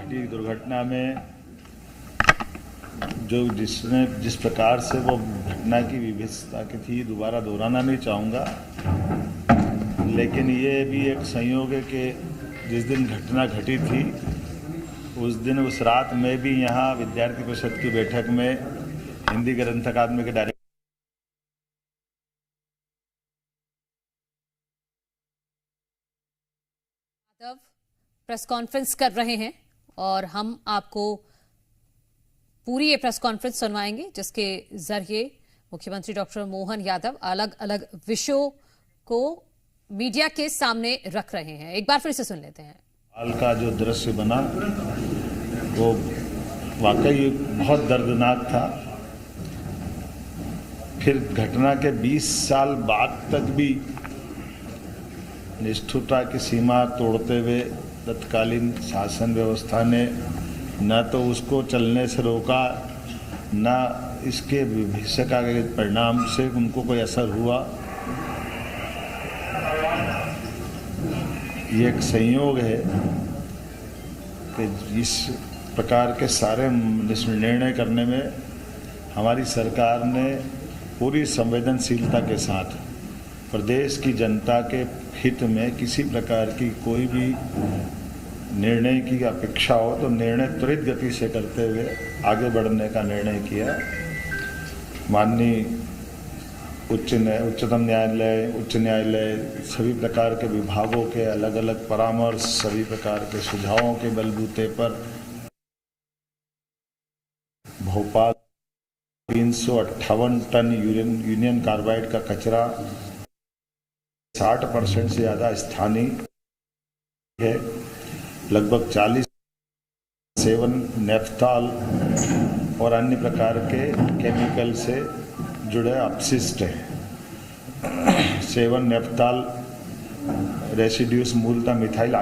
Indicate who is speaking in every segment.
Speaker 1: घटी दुर्घटना में जिस प्रकार से वो घटना की विभत्सता की थी, दोबारा दोहराना नहीं चाहूँगा, लेकिन ये भी एक संयोग है कि जिस दिन घटना घटी थी उस दिन उस रात में भी यहाँ विद्यार्थी परिषद की बैठक में हिंदी ग्रंथ अकादमी के डायरेक्टर
Speaker 2: प्रेस कॉन्फ्रेंस कर रहे हैं और हम आपको पूरी ये प्रेस कॉन्फ्रेंस सुनवाएंगे, जिसके जरिए मुख्यमंत्री डॉक्टर मोहन यादव अलग अलग विषयों को मीडिया के सामने रख रहे हैं। एक बार फिर से सुन लेते हैं।
Speaker 1: हाल का जो दृश्य बना वो वाकई बहुत दर्दनाक था। फिर घटना के 20 साल बाद तक भी निष्ठुरता की सीमा तोड़ते हुए तत्कालीन शासन व्यवस्था ने न तो उसको चलने से रोका, न इसके भविष्य का परिणाम से उनको कोई असर हुआ। ये एक संयोग है कि इस प्रकार के सारे निर्णय करने में हमारी सरकार ने पूरी संवेदनशीलता के साथ प्रदेश की जनता के हित में किसी प्रकार की कोई भी निर्णय की अपेक्षा हो तो निर्णय त्वरित गति से करते हुए आगे बढ़ने का निर्णय किया। माननीय उच्चतम न्यायालय, उच्च न्यायालय, सभी प्रकार के विभागों के अलग अलग परामर्श, सभी प्रकार के सुझावों के बलबूते पर भोपाल 358 टन यूनियन कार्बाइड का कचरा 60% से ज़्यादा स्थानीय है, लगभग 40 सेवन नेफ्थॉल और अन्य प्रकार के केमिकल से जुड़े अपशिष्ट हैं। 7 नेफ्थॉल रेसिड्यूस मूलतः मिथाइल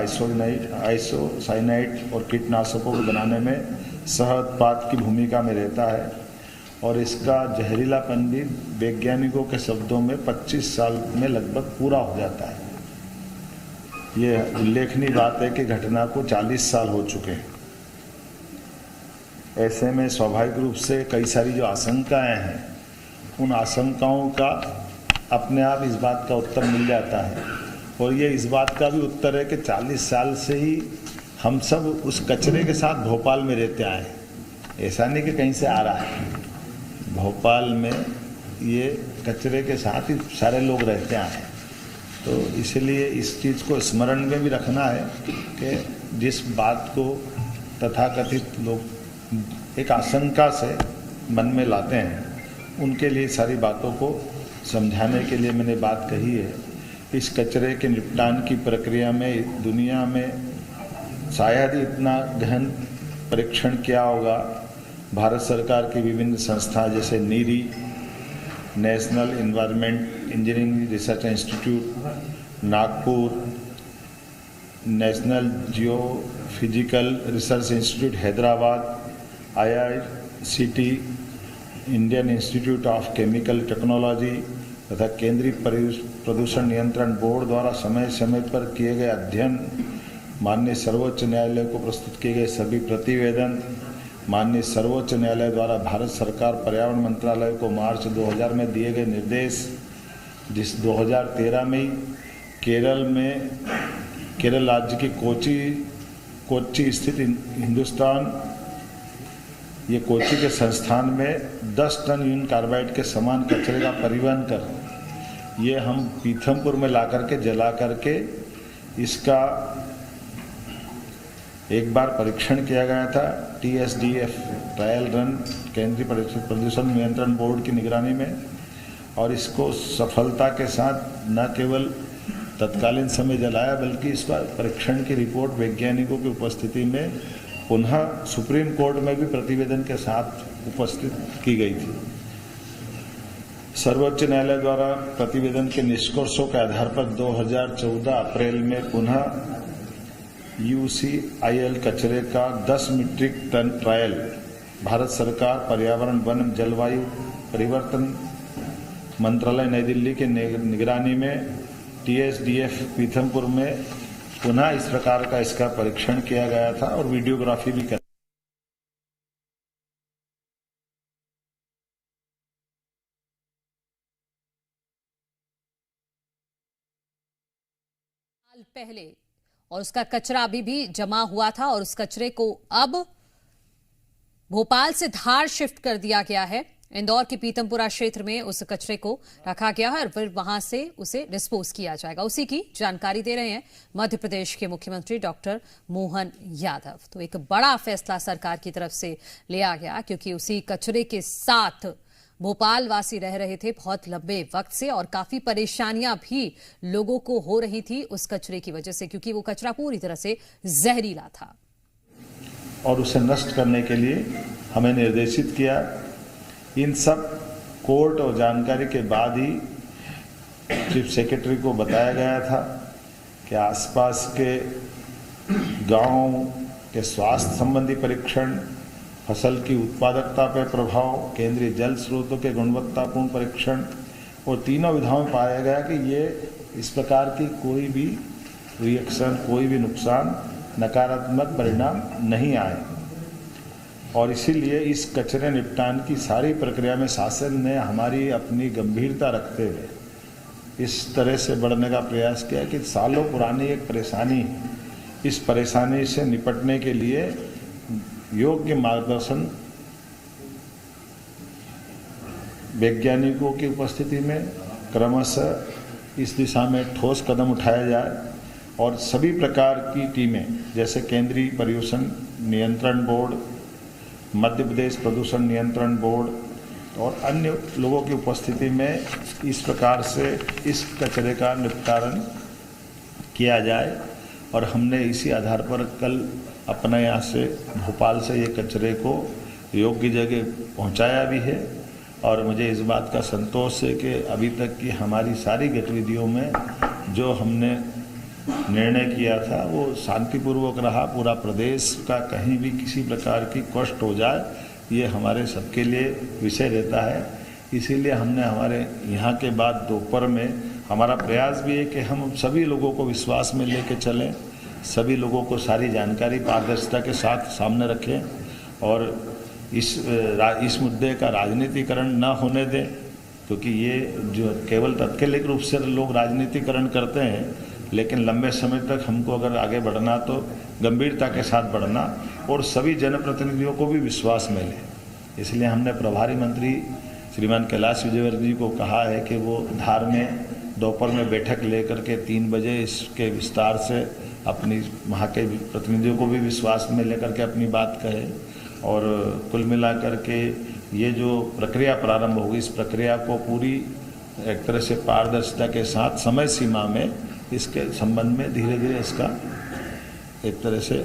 Speaker 1: आइसोसाइनाइड और कीटनाशकों को बनाने में सह उत्पाद की भूमिका में रहता है और इसका जहरीलापन भी वैज्ञानिकों के शब्दों में 25 साल में लगभग पूरा हो जाता है। ये उल्लेखनीय बात है कि घटना को 40 साल हो चुके हैं। ऐसे में स्वाभाविक रूप से कई सारी जो आशंकाएं हैं, उन आशंकाओं का अपने आप इस बात का उत्तर मिल जाता है। और ये इस बात का भी उत्तर है कि 40 साल से ही हम सब उस कचरे के साथ भोपाल में रहते आए। ऐसा नहीं कि कहीं से आ रहा है, भोपाल में ये कचरे के साथ ही सारे लोग रहते आए। तो इसलिए इस चीज़ को स्मरण में भी रखना है कि जिस बात को तथाकथित लोग एक आशंका से मन में लाते हैं, उनके लिए सारी बातों को समझाने के लिए मैंने बात कही है। इस कचरे के निपटान की प्रक्रिया में दुनिया में शायद इतना गहन परीक्षण किया होगा। भारत सरकार की विभिन्न संस्था जैसे NEERI, National Environment Engineering Research Institute Nagpur, National Geophysical Research Institute Hyderabad, IICT, Indian Institute of Chemical Technology तथा केंद्रीय प्रदूषण नियंत्रण बोर्ड द्वारा समय समय पर किए गए अध्ययन, माननीय सर्वोच्च न्यायालय को प्रस्तुत किए गए सभी प्रतिवेदन, माननीय सर्वोच्च न्यायालय द्वारा भारत सरकार पर्यावरण मंत्रालय को मार्च 2000 में दिए गए निर्देश, जिस 2013 में केरल राज्य की कोच्चि स्थित हिंदुस्तान, ये कोच्चि के संस्थान में 10 टन यूनियन कार्बाइड के समान कचरे का परिवहन कर ये हम पीथमपुर में ला करके जला करके इसका एक बार परीक्षण किया गया था TSDF ट्रायल रन केंद्रीय प्रदूषण नियंत्रण बोर्ड की निगरानी में, और इसको सफलता के साथ न केवल तत्कालीन समय जलाया बल्कि इसका परीक्षण की रिपोर्ट वैज्ञानिकों की उपस्थिति में पुनः सुप्रीम कोर्ट में भी प्रतिवेदन के साथ उपस्थित की गई थी। सर्वोच्च न्यायालय द्वारा प्रतिवेदन के निष्कर्षों के आधार पर 2014 अप्रैल में पुनः UCIL कचरे का 10 मीट्रिक टन ट्रायल भारत सरकार पर्यावरण वन जलवायु परिवर्तन मंत्रालय नई दिल्ली के निगरानी में TSDF पीथमपुर में पुनः इस प्रकार का इसका परीक्षण किया गया था और वीडियोग्राफी भी कर
Speaker 2: पहले और उसका कचरा अभी भी जमा हुआ था और उस कचरे को अब भोपाल से धार शिफ्ट कर दिया गया है। इंदौर के पीतमपुरा क्षेत्र में उस कचरे को रखा गया है और फिर वहां से उसे डिस्पोज किया जाएगा। उसी की जानकारी दे रहे हैं मध्य प्रदेश के मुख्यमंत्री डॉक्टर मोहन यादव। तो एक बड़ा फैसला सरकार की तरफ से लिया गया क्योंकि उसी कचरे के साथ भोपाल वासी रह रहे थे बहुत लंबे वक्त से और काफी परेशानियां भी लोगों को हो रही थी उस कचरे की वजह से, क्योंकि वो कचरा पूरी तरह से जहरीला था।
Speaker 1: और उसे नष्ट करने के लिए हमें निर्देशित किया। इन सब कोर्ट और जानकारी के बाद ही चीफ सेक्रेटरी को बताया गया था कि आसपास के गांवों के स्वास्थ्य संबंधी परीक्षण, फसल की उत्पादकता पर प्रभाव, केंद्रीय जल स्रोतों के गुणवत्तापूर्ण परीक्षण और तीनों विधाओं में पाया गया कि ये इस प्रकार की कोई भी रिएक्शन, कोई भी नुकसान, नकारात्मक परिणाम नहीं आए। और इसीलिए इस कचरे निपटान की सारी प्रक्रिया में शासन ने हमारी अपनी गंभीरता रखते हुए इस तरह से बढ़ने का प्रयास किया कि सालों पुरानी एक परेशानी है, इस परेशानी से निपटने के लिए योग्य मार्गदर्शन वैज्ञानिकों की उपस्थिति में क्रमशः इस दिशा में ठोस कदम उठाया जाए और सभी प्रकार की टीमें जैसे केंद्रीय प्रदूषण नियंत्रण बोर्ड, मध्य प्रदेश प्रदूषण नियंत्रण बोर्ड और अन्य लोगों की उपस्थिति में इस प्रकार से इस कचरे का निपटान किया जाए। और हमने इसी आधार पर कल अपने यहाँ से भोपाल से ये कचरे को योग्य जगह पहुँचाया भी है। और मुझे इस बात का संतोष है कि अभी तक की हमारी सारी गतिविधियों में जो हमने निर्णय किया था वो शांतिपूर्वक रहा। पूरा प्रदेश का कहीं भी किसी प्रकार की कष्ट हो जाए ये हमारे सबके लिए विषय रहता है। इसीलिए हमने हमारे यहाँ के बाद दोपहर में हमारा प्रयास भी है कि हम सभी लोगों को विश्वास में लेके चलें, सभी लोगों को सारी जानकारी पारदर्शिता के साथ सामने रखें और इस मुद्दे का राजनीतिकरण न होने दें, क्योंकि ये जो केवल तात्कालिक रूप से लोग राजनीतिकरण करते हैं, लेकिन लंबे समय तक हमको अगर आगे बढ़ना तो गंभीरता के साथ बढ़ना और सभी जनप्रतिनिधियों को भी विश्वास में लें। इसलिए हमने प्रभारी मंत्री श्रीमान कैलाश विजयवर्गीय जी को कहा है कि वो धार में दोपहर में बैठक लेकर के 3 बजे इसके विस्तार से अपनी वहाँ के प्रतिनिधियों को भी विश्वास में लेकर के अपनी बात कहे। और कुल मिलाकर के ये जो प्रक्रिया प्रारंभ होगी इस प्रक्रिया को पूरी एक तरह से पारदर्शिता के साथ समय सीमा में इसके संबंध में धीरे धीरे इसका एक तरह से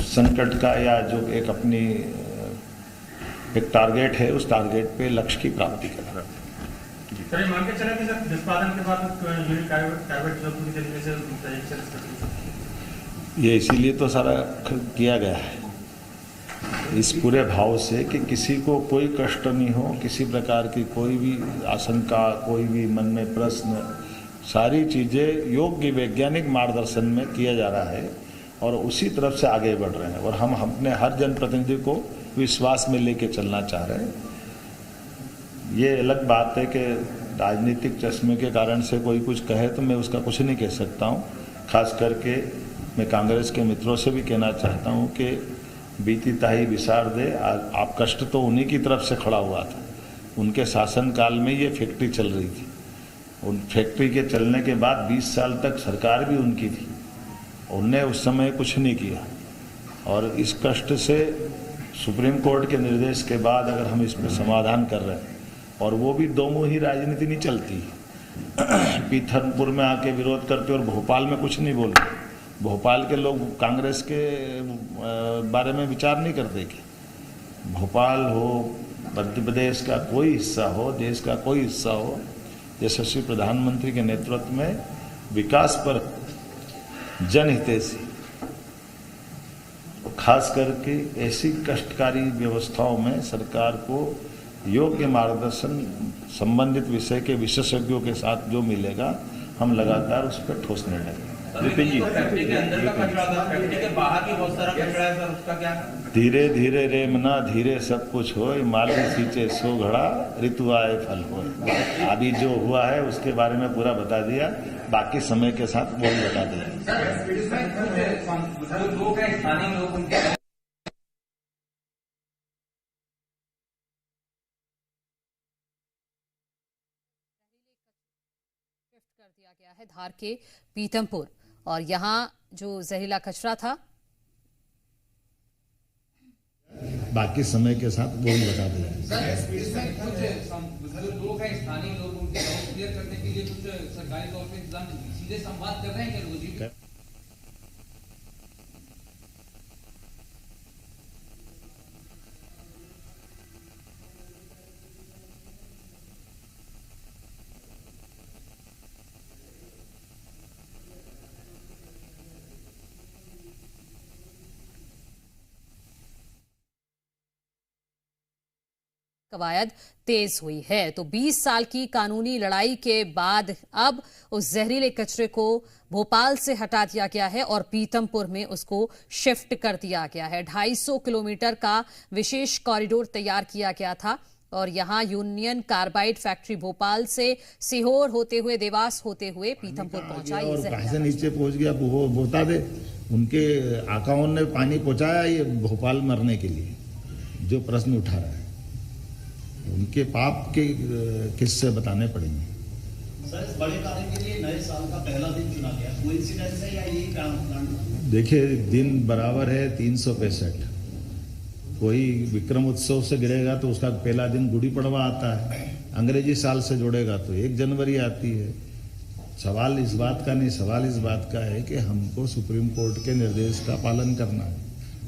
Speaker 1: संकट का या जो एक अपनी एक टारगेट है उस टारगेट पे लक्ष्य की प्राप्ति करना।
Speaker 3: सर ये मान के चला कि सर निष्पादन के बाद यूनिट कार्बेट पूरी तरीके से
Speaker 1: ये इसीलिए तो सारा किया गया है इस पूरे भाव से कि किसी को कोई कष्ट नहीं हो, किसी प्रकार की कोई भी आशंका, कोई भी मन में प्रश्न, सारी चीज़ें योग्य वैज्ञानिक मार्गदर्शन में किया जा रहा है और उसी तरफ से आगे बढ़ रहे हैं। और हम अपने हर जनप्रतिनिधि को विश्वास में लेके चलना चाह रहे हैं। ये अलग बात है कि राजनीतिक चश्मे के कारण से कोई कुछ कहे तो मैं उसका कुछ नहीं कह सकता हूँ। खास करके मैं कांग्रेस के मित्रों से भी कहना चाहता हूँ कि बीती ताही विसार दे, आप कष्ट तो उन्हीं की तरफ से खड़ा हुआ था। उनके शासनकाल में ये फैक्ट्री चल रही थी। उन फैक्ट्री के चलने के बाद 20 साल तक सरकार भी उनकी थी, उनने उस समय कुछ नहीं किया। और इस कष्ट से सुप्रीम कोर्ट के निर्देश के बाद अगर हम इसमें समाधान कर रहे हैं और वो भी दो मुही राजनीति नहीं चलती पीथमपुर में आके विरोध करते और भोपाल में कुछ नहीं बोलते। भोपाल के लोग कांग्रेस के बारे में विचार नहीं करते कि भोपाल हो, मध्य प्रदेश का कोई हिस्सा हो, देश का कोई हिस्सा हो, यशस्वी प्रधानमंत्री के नेतृत्व में विकास पर जनहितैषी, खास करके ऐसी कष्टकारी व्यवस्थाओं में सरकार को योग्य मार्गदर्शन संबंधित विषय के विशेषज्ञों के साथ जो मिलेगा हम लगातार उस पर ठोस निर्णय लेंगे। विपिन जी,
Speaker 4: फैक्ट्री के अंदर का कचरा था, फैक्ट्री के बाहर भी बहुत सारा कचरा है सर, उसका क्या?
Speaker 1: धीरे धीरे रे मना धीरे सब कुछ हो, माली सींचे सो घड़ा ऋतु आए फल हो। अभी जो हुआ है उसके बारे में पूरा बता दिया, बाकी समय के साथ वो भी बता दिया।
Speaker 4: सर लोग हैं, स्थानीय लोग, उनके
Speaker 2: कर दिया गया है धार के पीथमपुर, और यहां जो जहरीला कचरा था
Speaker 1: बाकी समय के साथ वो भी बता दिया।
Speaker 4: सर लोग हैं, स्थानीय लोग, उनके डाउट क्लियर करने के लिए कुछ सरकारी तौर पे इंतजाम सीधे संवाद कर रहे हैं क्या रोजी?
Speaker 2: कवायद तेज हुई है। तो 20 साल की कानूनी लड़ाई के बाद अब उस जहरीले कचरे को भोपाल से हटा दिया गया है और पीथमपुर में उसको शिफ्ट कर दिया गया है। 250 किलोमीटर का विशेष कॉरिडोर तैयार किया गया था और यहां यूनियन कार्बाइड फैक्ट्री भोपाल से सीहोर होते हुए, देवास होते हुए पीथमपुर पहुंचा।
Speaker 1: और कहां से नीचे पहुंच गया वो बता दे। उनके आकाओं ने पानी पहुंचाया ये भोपाल मरने के लिए, जो प्रश्न उठा रहा है उनके पाप के किस्से बताने पड़ेंगे।
Speaker 5: सर, इस बड़े कार्य के लिए नए साल का पहला दिन चुना गया, कोइंसिडेंस है या यही कारण?
Speaker 1: देखिए, दिन बराबर है 365। कोई विक्रम उत्सव से गिरेगा तो उसका पहला दिन गुड़ी पड़वा आता है, अंग्रेजी साल से जोड़ेगा तो 1 जनवरी आती है। सवाल इस बात का नहीं, सवाल इस बात का है कि हमको सुप्रीम कोर्ट के निर्देश का पालन करना है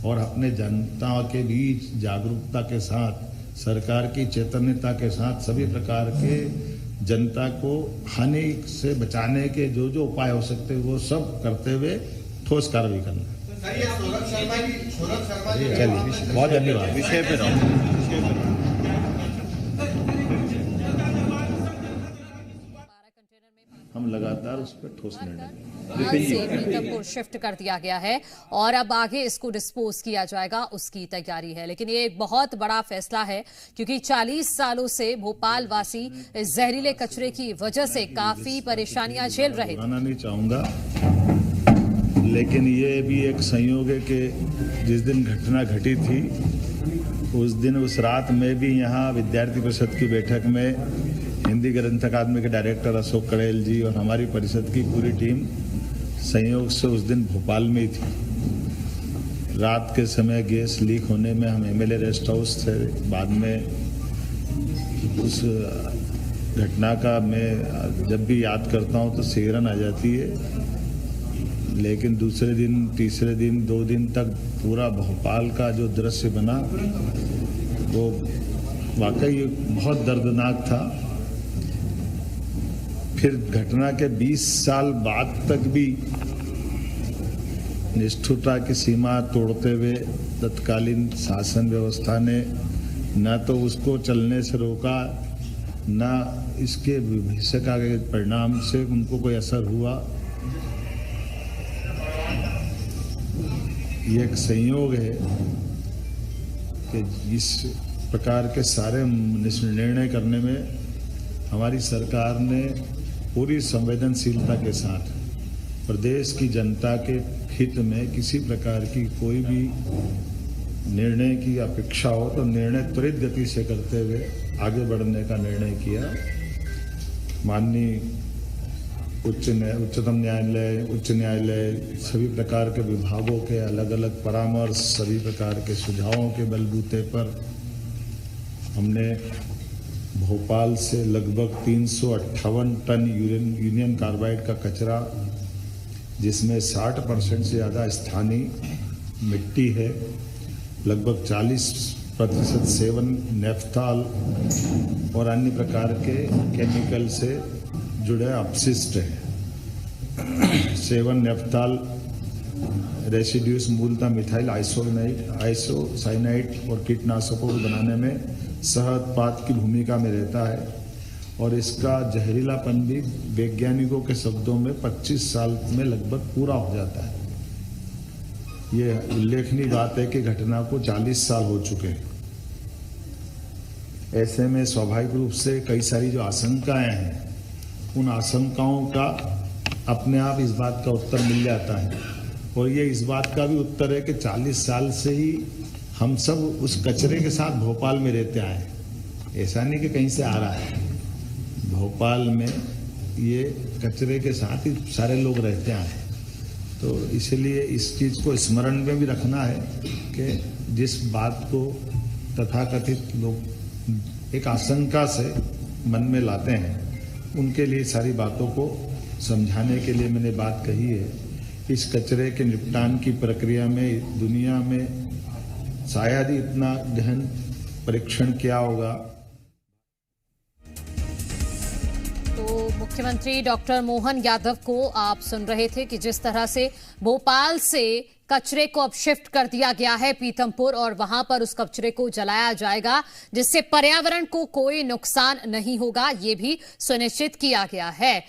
Speaker 1: और अपने जनता के बीच जागरूकता के साथ, सरकार की चैतन्यता के साथ सभी प्रकार के जनता को हानि से बचाने के जो जो उपाय हो सकते हैं वो सब करते हुए ठोस कार्रवाई करना। चलिए, बहुत धन्यवाद। विषय पे हम लगातार उस पर ठोस निर्णय
Speaker 2: से पीथमपुर शिफ्ट कर दिया गया है और अब आगे इसको डिस्पोज किया जाएगा, उसकी तैयारी है। लेकिन ये एक बहुत बड़ा फैसला है क्योंकि 40 सालों से भोपाल वासी जहरीले कचरे की वजह से काफी परेशानियां झेल रहे थे।
Speaker 1: बताना नहीं चाहूंगा, लेकिन ये भी एक संयोग है कि जिस दिन घटना घटी थी उस दिन, उस रात में भी यहाँ विद्यार्थी परिषद की बैठक में हिंदी ग्रंथ अकादमी के डायरेक्टर अशोक कड़ेल जी और हमारी परिषद की पूरी टीम संयोग से उस दिन भोपाल में ही थी। रात के समय गैस लीक होने में हम एमएलए रेस्ट हाउस थे। बाद में उस घटना का मैं जब भी याद करता हूँ तो सिहरन आ जाती है। लेकिन दूसरे दिन, तीसरे दिन, 2 दिन तक पूरा भोपाल का जो दृश्य बना वो वाकई बहुत दर्दनाक था। फिर घटना के 20 साल बाद तक भी निष्ठुरता की सीमा तोड़ते हुए तत्कालीन शासन व्यवस्था ने न तो उसको चलने से रोका, न इसके भविष्य का परिणाम से उनको कोई असर हुआ। ये एक संयोग है कि इस प्रकार के सारे निर्णय करने में हमारी सरकार ने पूरी संवेदनशीलता के साथ प्रदेश की जनता के हित में किसी प्रकार की कोई भी निर्णय की अपेक्षा हो तो निर्णय त्वरित गति से करते हुए आगे बढ़ने का निर्णय किया। माननीय उच्चतम न्यायालय, उच्च न्यायालय, सभी प्रकार के विभागों के अलग अलग परामर्श, सभी प्रकार के सुझावों के बलबूते पर हमने भोपाल से लगभग 358 टन यूनियन कार्बाइड का कचरा, जिसमें 60% से ज़्यादा स्थानीय मिट्टी है, लगभग 40% सेवन नेफ्थाल और अन्य प्रकार के केमिकल से जुड़े अपशिष्ट हैं। सेवन नेफ्थाल रेसिड्यूस मूलतः मिथाइल आइसोसाइनाइड और कीटनाशकों को बनाने में सह उत्पाद की भूमिका में रहता है और इसका जहरीलापन भी वैज्ञानिकों के शब्दों में 25 साल में लगभग पूरा हो जाता है। ये उल्लेखनीय बात है कि घटना को 40 साल हो चुके हैं। ऐसे में स्वाभाविक रूप से कई सारी जो आशंकाएं हैं, उन आशंकाओं का अपने आप इस बात का उत्तर मिल जाता है। और ये इस बात का भी उत्तर है कि 40 साल से ही हम सब उस कचरे के साथ भोपाल में रहते आए हैं। ऐसा नहीं कि कहीं से आ रहा है, भोपाल में ये कचरे के साथ ही सारे लोग रहते आए हैं। तो इसलिए इस चीज़ को स्मरण में भी रखना है कि जिस बात को तथाकथित लोग एक आशंका से मन में लाते हैं, उनके लिए सारी बातों को समझाने के लिए मैंने बात कही है। इस कचरे के निपटान की प्रक्रिया में दुनिया में शायद ही इतना गहन परीक्षण किया होगा।
Speaker 2: तो मुख्यमंत्री डॉक्टर मोहन यादव को आप सुन रहे थे कि जिस तरह से भोपाल से कचरे को अब शिफ्ट कर दिया गया है पीथमपुर, और वहां पर उस कचरे को जलाया जाएगा जिससे पर्यावरण को कोई नुकसान नहीं होगा, ये भी सुनिश्चित किया गया है।